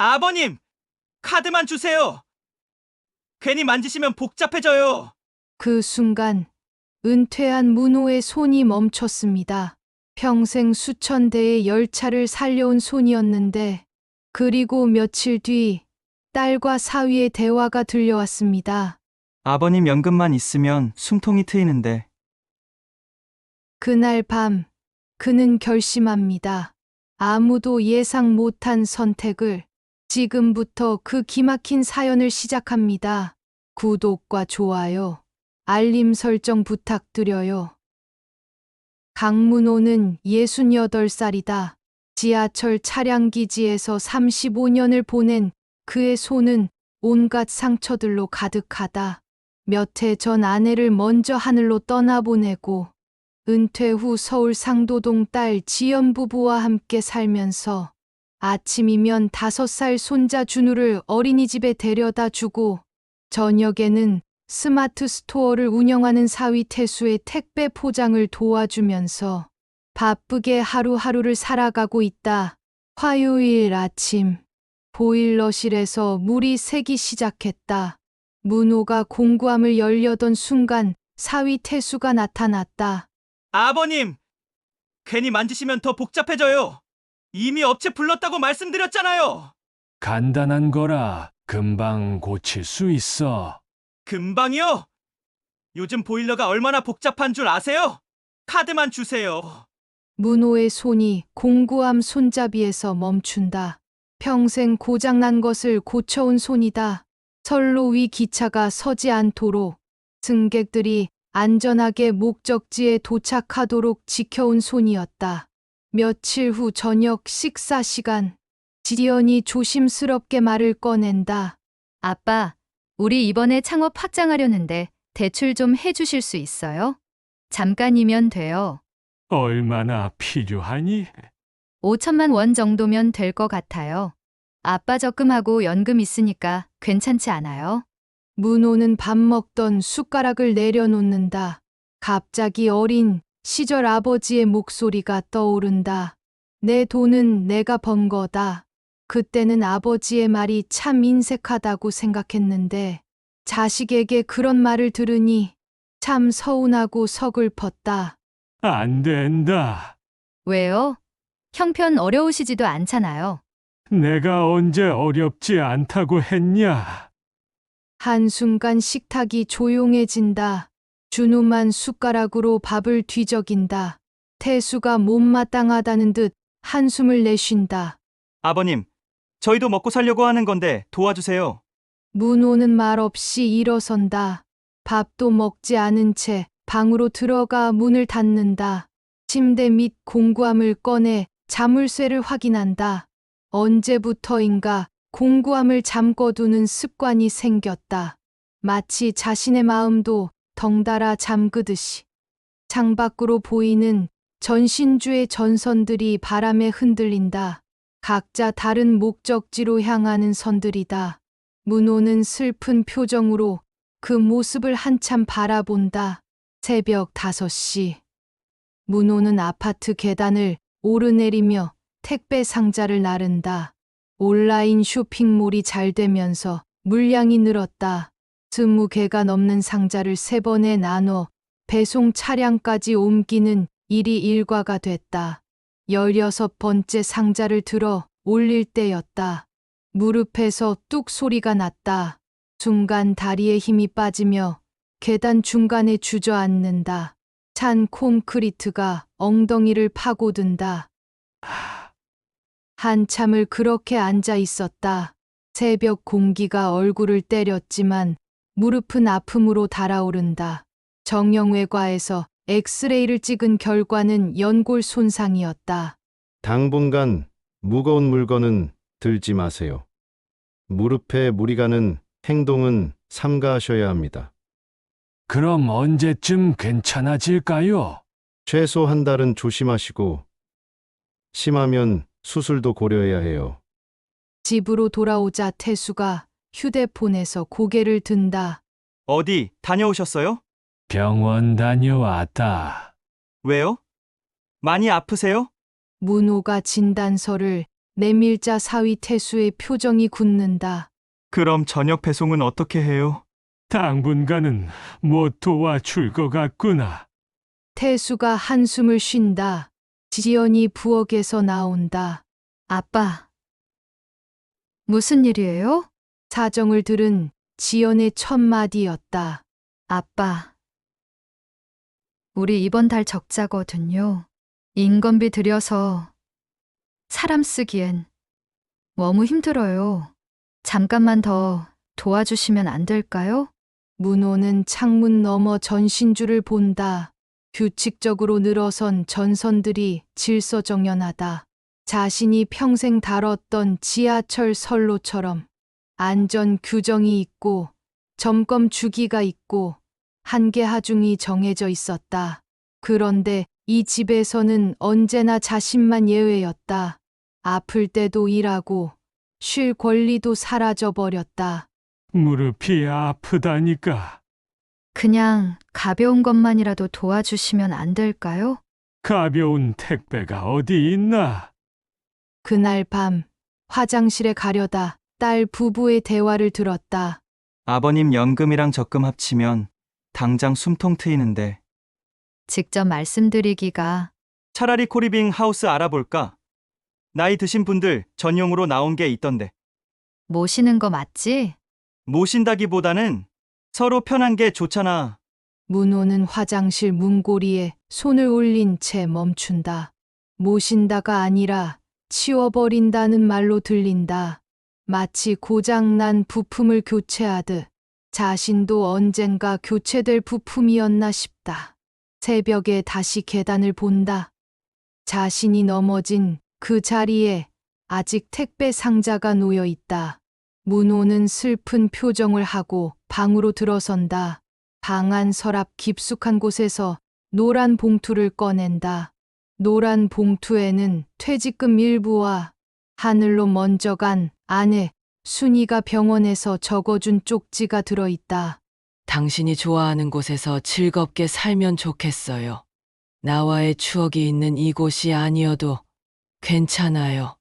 아버님, 카드만 주세요. 괜히 만지시면 복잡해져요. 그 순간 은퇴한 문호의 손이 멈췄습니다. 평생 수천 대의 열차를 살려온 손이었는데, 그리고 며칠 뒤 딸과 사위의 대화가 들려왔습니다. 아버님 연금만 있으면 숨통이 트이는데. 그날 밤 그는 결심합니다. 아무도 예상 못한 선택을. 지금부터 그 기막힌 사연을 시작합니다. 구독과 좋아요, 알림 설정 부탁드려요. 강문호는 68살이다. 지하철 차량기지에서 35년을 보낸 그의 손은 온갖 상처들로 가득하다. 몇 해 전 아내를 먼저 하늘로 떠나보내고 은퇴 후 서울 상도동 딸 지연 부부와 함께 살면서 아침이면 5살 손자 준우를 어린이집에 데려다 주고 저녁에는 스마트 스토어를 운영하는 사위 태수의 택배 포장을 도와주면서 바쁘게 하루하루를 살아가고 있다. 화요일 아침, 보일러실에서 물이 새기 시작했다. 문호가 공구함을 열려던 순간 사위 태수가 나타났다. 아버님, 괜히 만지시면 더 복잡해져요. 이미 업체 불렀다고 말씀드렸잖아요. 간단한 거라 금방 고칠 수 있어. 금방이요? 요즘 보일러가 얼마나 복잡한 줄 아세요? 카드만 주세요. 문호의 손이 공구함 손잡이에서 멈춘다. 평생 고장난 것을 고쳐온 손이다. 선로 위 기차가 서지 않도록, 승객들이 안전하게 목적지에 도착하도록 지켜온 손이었다. 며칠 후 저녁 식사 시간, 지연이 조심스럽게 말을 꺼낸다. 아빠, 우리 이번에 창업 확장하려는데 대출 좀 해주실 수 있어요? 잠깐이면 돼요. 얼마나 필요하니? 5천만 원 정도면 될 것 같아요. 아빠 적금하고 연금 있으니까 괜찮지 않아요? 문호는 밥 먹던 숟가락을 내려놓는다. 갑자기 어린 시절 아버지의 목소리가 떠오른다. 내 돈은 내가 번 거다. 그때는 아버지의 말이 참 인색하다고 생각했는데 자식에게 그런 말을 들으니 참 서운하고 서글펐다. 안 된다. 왜요? 형편 어려우시지도 않잖아요. 내가 언제 어렵지 않다고 했냐? 한순간 식탁이 조용해진다. 준우만 숟가락으로 밥을 뒤적인다. 태수가 못마땅하다는 듯 한숨을 내쉰다. 아버님, 저희도 먹고 살려고 하는 건데 도와주세요. 문호는 말없이 일어선다. 밥도 먹지 않은 채 방으로 들어가 문을 닫는다. 침대 밑 공구함을 꺼내 자물쇠를 확인한다. 언제부터인가 공구함을 잠궈두는 습관이 생겼다. 마치 자신의 마음도 덩달아 잠그듯이. 창밖으로 보이는 전신주의 전선들이 바람에 흔들린다. 각자 다른 목적지로 향하는 선들이다. 문호는 슬픈 표정으로 그 모습을 한참 바라본다. 새벽 5시. 문호는 아파트 계단을 오르내리며 택배 상자를 나른다. 온라인 쇼핑몰이 잘 되면서 물량이 늘었다. 20개가 넘는 상자를 3번에 나눠 배송 차량까지 옮기는 일이 일과가 됐다. 16번째 상자를 들어 올릴 때였다. 무릎에서 뚝 소리가 났다. 순간 다리에 힘이 빠지며 계단 중간에 주저앉는다. 찬 콘크리트가 엉덩이를 파고든다. 한참을 그렇게 앉아 있었다. 새벽 공기가 얼굴을 때렸지만 무릎은 아픔으로 달아오른다. 정형외과에서 엑스레이를 찍은 결과는 연골 손상이었다. 당분간 무거운 물건은 들지 마세요. 무릎에 무리 가는 행동은 삼가하셔야 합니다. 그럼 언제쯤 괜찮아질까요? 최소 한 달은 조심하시고 심하면 수술도 고려해야 해요. 집으로 돌아오자 태수가 휴대폰에서 고개를 든다. 어디 다녀오셨어요? 병원 다녀왔다. 왜요? 많이 아프세요? 문호가 진단서를 내밀자 사위 태수의 표정이 굳는다. 그럼 저녁 배송은 어떻게 해요? 당분간은 못 도와줄 것 같구나. 태수가 한숨을 쉰다. 지연이 부엌에서 나온다. 아빠. 무슨 일이에요? 사정을 들은 지연의 첫 마디였다. 아빠. 우리 이번 달 적자거든요. 인건비 들여서 사람 쓰기엔 너무 힘들어요. 잠깐만 더 도와주시면 안 될까요? 문호는 창문 너머 전신주를 본다. 규칙적으로 늘어선 전선들이 질서정연하다. 자신이 평생 다뤘던 지하철 선로처럼 안전 규정이 있고 점검 주기가 있고 한계 하중이 정해져 있었다. 그런데 이 집에서는 언제나 자신만 예외였다. 아플 때도 일하고 쉴 권리도 사라져 버렸다. 무릎이 아프다니까. 그냥 가벼운 것만이라도 도와주시면 안 될까요? 가벼운 택배가 어디 있나? 그날 밤 화장실에 가려다 딸 부부의 대화를 들었다. 아버님 연금이랑 적금 합치면 당장 숨통 트이는데 직접 말씀드리기가 차라리 코리빙 하우스 알아볼까? 나이 드신 분들 전용으로 나온 게 있던데. 모시는 거 맞지? 모신다기보다는 서로 편한 게 좋잖아. 문호는 화장실 문고리에 손을 올린 채 멈춘다. 모신다가 아니라 치워버린다는 말로 들린다. 마치 고장난 부품을 교체하듯 자신도 언젠가 교체될 부품이었나 싶다. 새벽에 다시 계단을 본다. 자신이 넘어진 그 자리에 아직 택배 상자가 놓여 있다. 문호는 슬픈 표정을 하고 방으로 들어선다. 방 안 서랍 깊숙한 곳에서 노란 봉투를 꺼낸다. 노란 봉투에는 퇴직금 일부와 하늘로 먼저 간 아내 순이가 병원에서 적어준 쪽지가 들어있다. 당신이 좋아하는 곳에서 즐겁게 살면 좋겠어요. 나와의 추억이 있는 이곳이 아니어도 괜찮아요.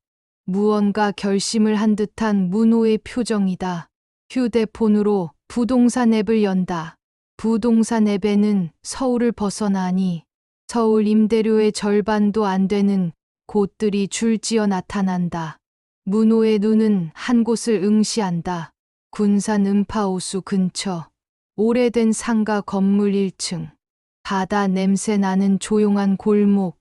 무언가 결심을 한 듯한 문호의 표정이다. 휴대폰으로 부동산 앱을 연다. 부동산 앱에는 서울을 벗어나니 서울 임대료의 절반도 안 되는 곳들이 줄지어 나타난다. 문호의 눈은 한 곳을 응시한다. 군산 음파호수 근처 오래된 상가 건물 1층 바다 냄새 나는 조용한 골목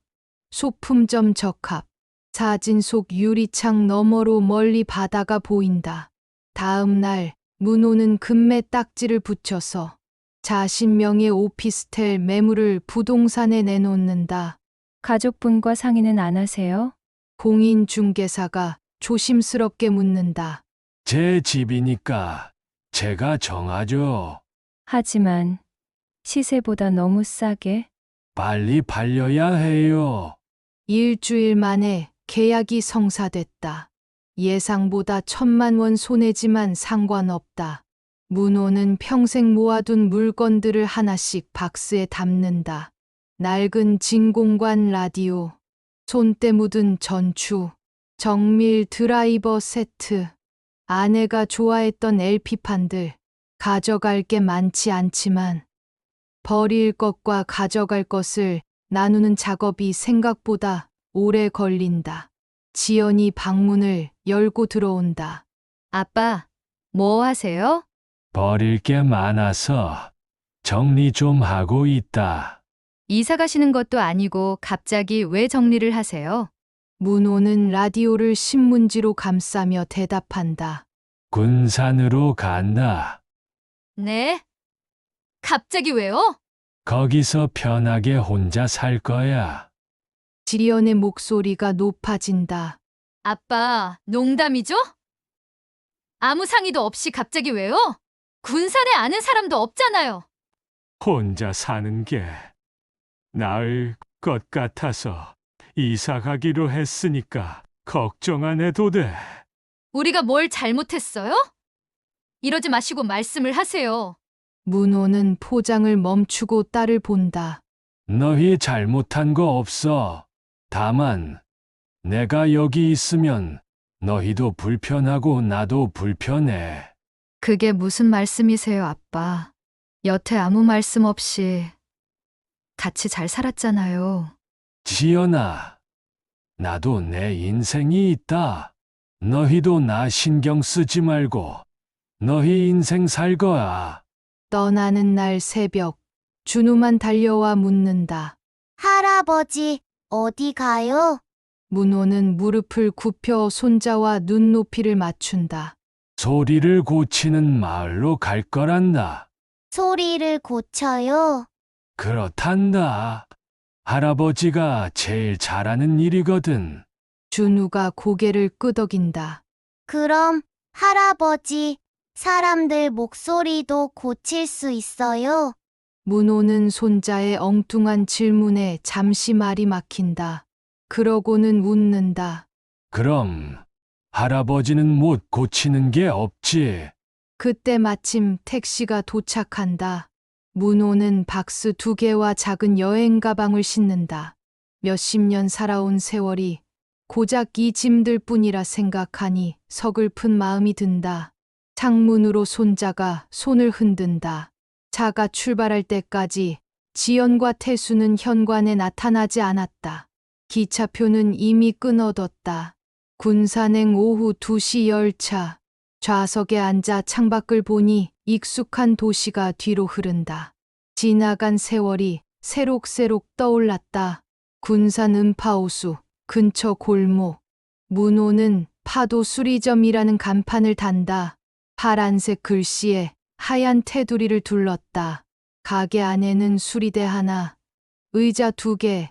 소품점 적합 사진 속 유리창 너머로 멀리 바다가 보인다. 다음 날 문호는 금매 딱지를 붙여서 자신 명의 오피스텔 매물을 부동산에 내놓는다. 가족분과 상의는 안 하세요? 공인중개사가 조심스럽게 묻는다. 제 집이니까 제가 정하죠. 하지만 시세보다 너무 싸게. 빨리 팔려야 해요. 일주일 만에 계약이 성사됐다. 예상보다 1,000만 원 손해지만 상관없다. 문호는 평생 모아둔 물건들을 하나씩 박스에 담는다. 낡은 진공관 라디오, 손때 묻은 전추, 정밀 드라이버 세트, 아내가 좋아했던 LP판들, 가져갈 게 많지 않지만 버릴 것과 가져갈 것을 나누는 작업이 생각보다 오래 걸린다. 지연이 방문을 열고 들어온다. 아빠, 뭐 하세요? 버릴 게 많아서 정리 좀 하고 있다. 이사 가시는 것도 아니고 갑자기 왜 정리를 하세요? 문호는 라디오를 신문지로 감싸며 대답한다. 군산으로 간다. 네? 갑자기 왜요? 거기서 편하게 혼자 살 거야. 지연의 목소리가 높아진다. 아빠, 농담이죠? 아무 상의도 없이 갑자기 왜요? 군산에 아는 사람도 없잖아요. 혼자 사는 게 나을 것 같아서 이사 가기로 했으니까 걱정 안 해도 돼. 우리가 뭘 잘못했어요? 이러지 마시고 말씀을 하세요. 문호는 포장을 멈추고 딸을 본다. 너희 잘못한 거 없어. 다만 내가 여기 있으면 너희도 불편하고 나도 불편해. 그게 무슨 말씀이세요, 아빠? 여태 아무 말씀 없이 같이 잘 살았잖아요. 지연아, 나도 내 인생이 있다. 너희도 나 신경 쓰지 말고 너희 인생 살 거야. 떠나는 날 새벽, 준우만 달려와 묻는다. 할아버지, 어디 가요? 문호는 무릎을 굽혀 손자와 눈높이를 맞춘다. 소리를 고치는 마을로 갈 거란다. 소리를 고쳐요. 그렇단다. 할아버지가 제일 잘하는 일이거든. 준우가 고개를 끄덕인다. 그럼 할아버지, 사람들 목소리도 고칠 수 있어요? 문호는 손자의 엉뚱한 질문에 잠시 말이 막힌다. 그러고는 웃는다. 그럼 할아버지는 못 고치는 게 없지. 그때 마침 택시가 도착한다. 문호는 박스 2개와 작은 여행 가방을 싣는다. 몇십 년 살아온 세월이 고작 이 짐들 뿐이라 생각하니 서글픈 마음이 든다. 창문으로 손자가 손을 흔든다. 차가 출발할 때까지 지연과 태수는 현관에 나타나지 않았다. 기차표는 이미 끊어뒀다. 군산행 오후 2시 열차. 좌석에 앉아 창밖을 보니 익숙한 도시가 뒤로 흐른다. 지나간 세월이 새록새록 떠올랐다. 군산 음파호수 근처 골목. 문호는 파도 수리점이라는 간판을 단다. 파란색 글씨에 하얀 테두리를 둘렀다. 가게 안에는 수리대 하나, 의자 2개,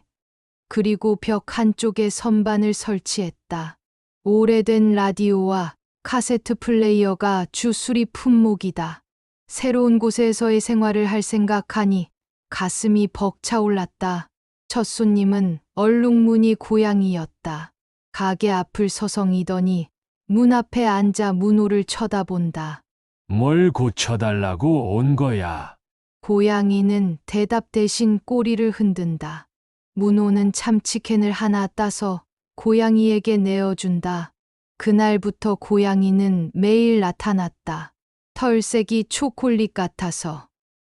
그리고 벽 한쪽에 선반을 설치했다. 오래된 라디오와 카세트 플레이어가 주 수리 품목이다. 새로운 곳에서의 생활을 할 생각하니 가슴이 벅차올랐다. 첫 손님은 얼룩무늬 고양이였다. 가게 앞을 서성이더니 문 앞에 앉아 문호를 쳐다본다. 뭘 고쳐달라고 온 거야. 고양이는 대답 대신 꼬리를 흔든다. 문호는 참치캔을 하나 따서 고양이에게 내어준다. 그날부터 고양이는 매일 나타났다. 털색이 초콜릿 같아서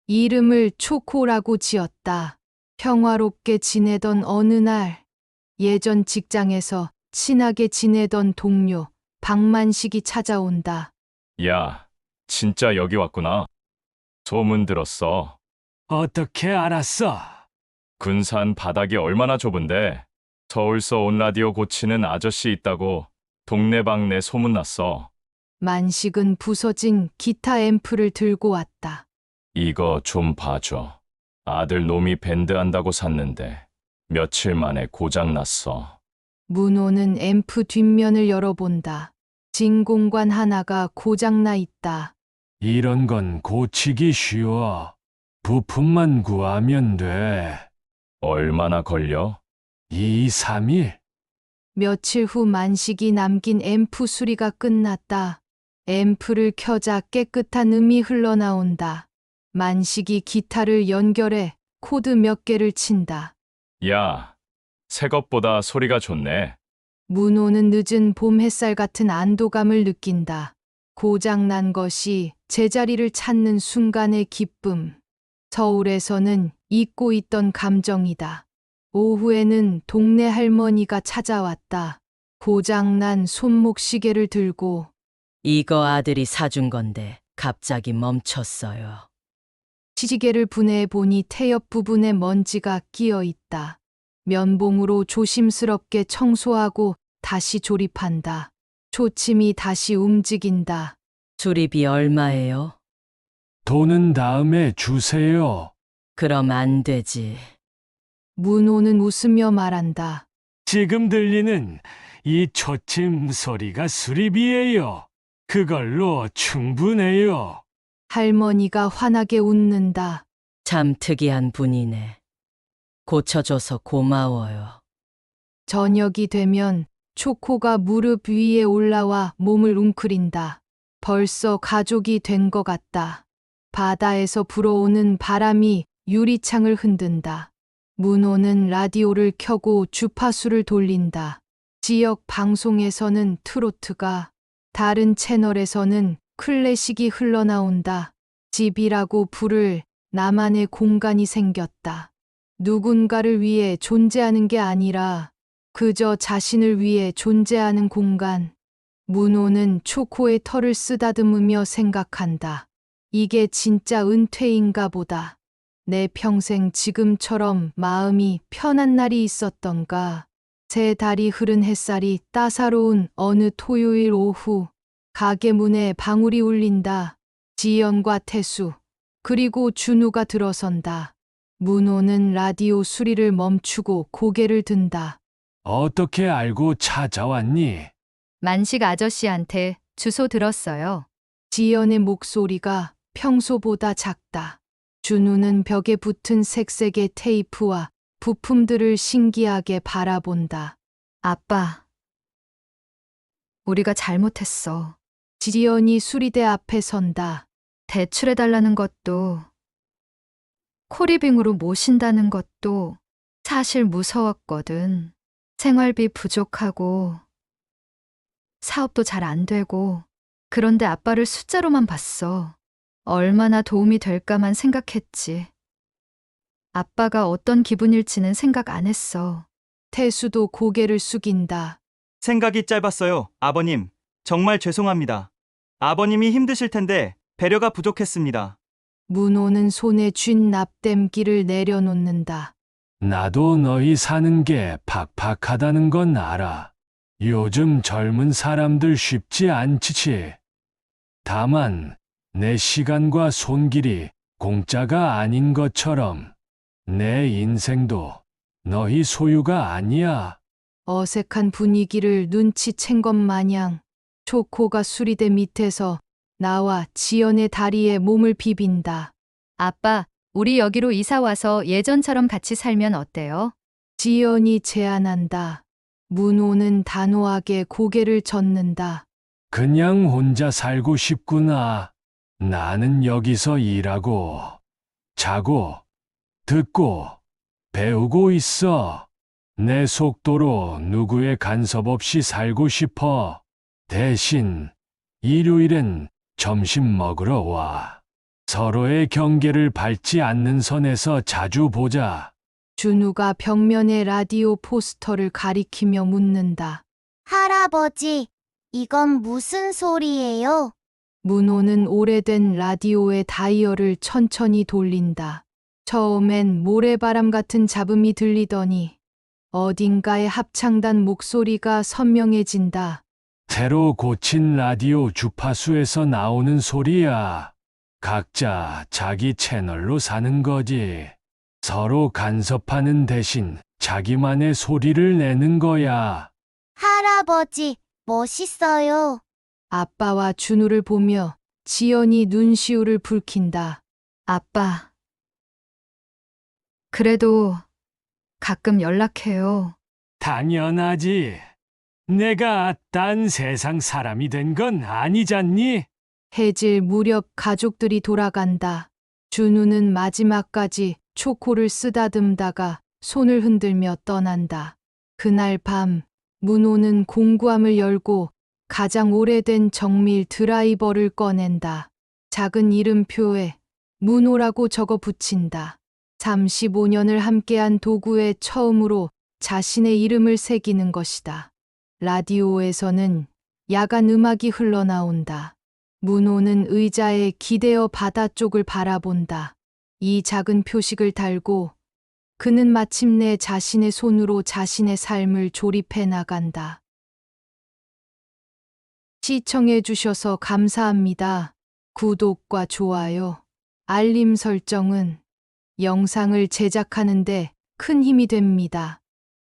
이름을 초코라고 지었다. 평화롭게 지내던 어느 날, 예전 직장에서 친하게 지내던 동료 박만식이 찾아온다. 야, 진짜 여기 왔구나. 소문 들었어. 어떻게 알았어? 군산 바닥이 얼마나 좁은데 서울서 온 라디오 고치는 아저씨 있다고 동네방네 소문났어. 만식은 부서진 기타 앰프를 들고 왔다. 이거 좀 봐줘. 아들 놈이 밴드 한다고 샀는데 며칠 만에 고장났어. 문호는 앰프 뒷면을 열어본다. 진공관 하나가 고장나 있다. 이런 건 고치기 쉬워. 부품만 구하면 돼. 얼마나 걸려? 2, 3일? 며칠 후 만식이 남긴 앰프 수리가 끝났다. 앰프를 켜자 깨끗한 음이 흘러나온다. 만식이 기타를 연결해 코드 몇 개를 친다. 야, 새 것보다 소리가 좋네. 문호는 늦은 봄 햇살 같은 안도감을 느낀다. 고장난 것이 제자리를 찾는 순간의 기쁨. 서울에서는 잊고 있던 감정이다. 오후에는 동네 할머니가 찾아왔다. 고장난 손목시계를 들고 이거 아들이 사준 건데 갑자기 멈췄어요. 시계를 분해해 보니 태엽 부분에 먼지가 끼어 있다. 면봉으로 조심스럽게 청소하고 다시 조립한다. 초침이 다시 움직인다. 수리비 얼마예요? 돈은 다음에 주세요. 그럼 안 되지. 문호는 웃으며 말한다. 지금 들리는 이 초침 소리가 수리비예요. 그걸로 충분해요. 할머니가 환하게 웃는다. 참 특이한 분이네. 고쳐줘서 고마워요. 저녁이 되면 초코가 무릎 위에 올라와 몸을 웅크린다. 벌써 가족이 된 것 같다. 바다에서 불어오는 바람이 유리창을 흔든다. 문호는 라디오를 켜고 주파수를 돌린다. 지역 방송에서는 트로트가, 다른 채널에서는 클래식이 흘러나온다. 집이라고 부를 나만의 공간이 생겼다. 누군가를 위해 존재하는 게 아니라 그저 자신을 위해 존재하는 공간. 문호는 초코의 털을 쓰다듬으며 생각한다. 이게 진짜 은퇴인가 보다. 내 평생 지금처럼 마음이 편한 날이 있었던가. 새 달이 흐른 햇살이 따사로운 어느 토요일 오후, 가게 문에 방울이 울린다. 지연과 태수, 그리고 준우가 들어선다. 문호는 라디오 수리를 멈추고 고개를 든다. 어떻게 알고 찾아왔니? 만식 아저씨한테 주소 들었어요. 지연의 목소리가 평소보다 작다. 준우는 벽에 붙은 색색의 테이프와 부품들을 신기하게 바라본다. 아빠, 우리가 잘못했어. 지연이 수리대 앞에 선다. 대출해달라는 것도, 코리빙으로 모신다는 것도 사실 무서웠거든. 생활비 부족하고, 사업도 잘 안 되고, 그런데 아빠를 숫자로만 봤어. 얼마나 도움이 될까만 생각했지. 아빠가 어떤 기분일지는 생각 안 했어. 태수도 고개를 숙인다. 생각이 짧았어요, 아버님. 정말 죄송합니다. 아버님이 힘드실 텐데 배려가 부족했습니다. 문호는 손에 쥔 납땜기를 내려놓는다. 나도 너희 사는 게 팍팍하다는 건 알아. 요즘 젊은 사람들 쉽지 않지. 다만 내 시간과 손길이 공짜가 아닌 것처럼 내 인생도 너희 소유가 아니야. 어색한 분위기를 눈치챈 것 마냥 초코가 수리대 밑에서 나와 지연의 다리에 몸을 비빈다. 아빠, 우리 여기로 이사 와서 예전처럼 같이 살면 어때요? 지연이 제안한다. 문호는 단호하게 고개를 젓는다. 그냥 혼자 살고 싶구나. 나는 여기서 일하고, 자고, 듣고, 배우고 있어. 내 속도로 누구의 간섭 없이 살고 싶어. 대신 일요일엔 점심 먹으러 와. 서로의 경계를 밟지 않는 선에서 자주 보자. 준우가 벽면에 라디오 포스터를 가리키며 묻는다. 할아버지, 이건 무슨 소리예요? 문호는 오래된 라디오의 다이얼을 천천히 돌린다. 처음엔 모래바람 같은 잡음이 들리더니 어딘가의 합창단 목소리가 선명해진다. 새로 고친 라디오 주파수에서 나오는 소리야. 각자 자기 채널로 사는 거지. 서로 간섭하는 대신 자기만의 소리를 내는 거야. 할아버지, 멋있어요. 아빠와 준우를 보며 지연이 눈시울을 붉힌다. 아빠, 그래도 가끔 연락해요. 당연하지. 내가 딴 세상 사람이 된 건 아니잖니? 해질 무렵 가족들이 돌아간다. 준우는 마지막까지 초코를 쓰다듬다가 손을 흔들며 떠난다. 그날 밤 문호는 공구함을 열고 가장 오래된 정밀 드라이버를 꺼낸다. 작은 이름표에 문호라고 적어 붙인다. 35년을 함께한 도구에 처음으로 자신의 이름을 새기는 것이다. 라디오에서는 야간 음악이 흘러나온다. 문호는 의자에 기대어 바다 쪽을 바라본다. 이 작은 표식을 달고 그는 마침내 자신의 손으로 자신의 삶을 조립해 나간다. 시청해 주셔서 감사합니다. 구독과 좋아요, 알림 설정은 영상을 제작하는 데 큰 힘이 됩니다.